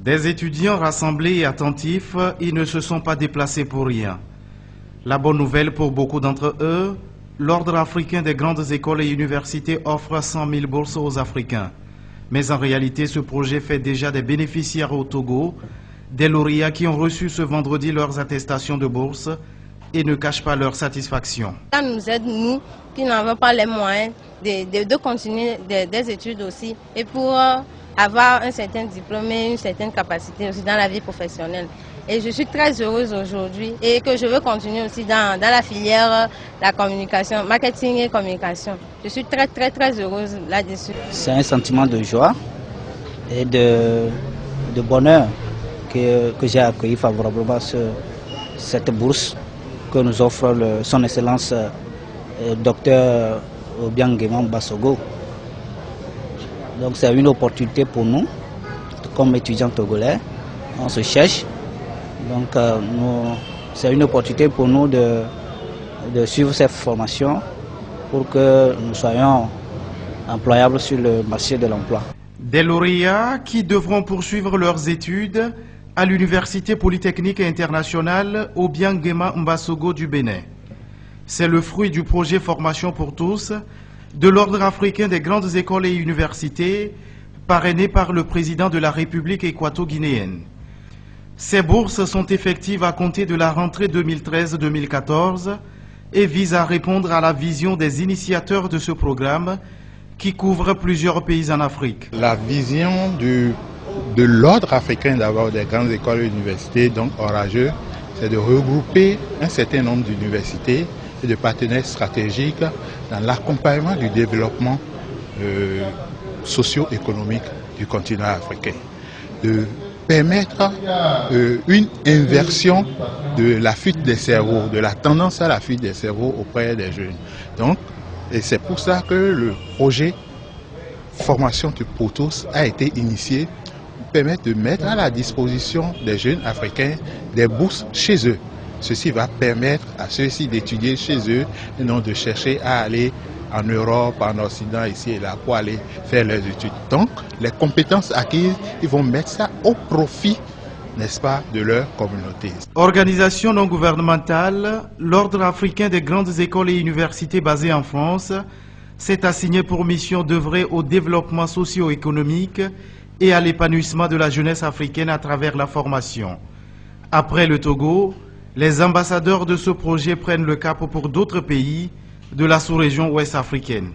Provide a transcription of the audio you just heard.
Des étudiants rassemblés et attentifs, ils ne se sont pas déplacés pour rien. La bonne nouvelle pour beaucoup d'entre eux, l'Ordre africain des grandes écoles et universités offre 100 000 bourses aux Africains. Mais en réalité, ce projet fait déjà des bénéficiaires au Togo, des lauréats qui ont reçu ce vendredi leurs attestations de bourse et ne cachent pas leur satisfaction. Ça nous aide, nous, qui n'avons pas les moyens de continuer des études aussi, et pour avoir un certain diplôme et une certaine capacité aussi dans la vie professionnelle. Et je suis très heureuse aujourd'hui et que je veux continuer aussi dans la filière la communication, marketing et communication. Je suis très heureuse là-dessus. C'est un sentiment de joie et de bonheur que j'ai accueilli favorablement cette bourse que nous offre son Excellence Dr Obiang-Nguema Mbasogo. Donc c'est une opportunité pour nous, comme étudiants togolais, on se cherche. Donc c'est une opportunité pour nous de suivre cette formation pour que nous soyons employables sur le marché de l'emploi. Des lauréats qui devront poursuivre leurs études à l'Université Polytechnique Internationale Obiang-Nguema Mbasogo du Bénin. C'est le fruit du projet Formation pour tous de l'Ordre africain des grandes écoles et universités, parrainé par le président de la République équato-guinéenne. Ces bourses sont effectives à compter de la rentrée 2013-2014 et visent à répondre à la vision des initiateurs de ce programme qui couvre plusieurs pays en Afrique. La vision de l'Ordre africain d'abord des grandes écoles et universités, donc orageux, c'est de regrouper un certain nombre d'universités et de partenaires stratégiques dans l'accompagnement du développement socio-économique du continent africain. De permettre une inversion de la fuite des cerveaux, de la tendance à la fuite des cerveaux auprès des jeunes. Donc, et c'est pour ça que le projet Formation pour tous a été initié pour permettre de mettre à la disposition des jeunes africains des bourses chez eux. Ceci va permettre à ceux-ci d'étudier chez eux et non de chercher à aller en Europe, en Occident, ici et là, pour aller faire leurs études. Donc, les compétences acquises, ils vont mettre ça au profit, n'est-ce pas, de leur communauté. Organisation non gouvernementale, l'Ordre africain des grandes écoles et universités basées en France s'est assigné pour mission d'œuvrer au développement socio-économique et à l'épanouissement de la jeunesse africaine à travers la formation. Après le Togo, les ambassadeurs de ce projet prennent le cap pour d'autres pays de la sous-région ouest africaine.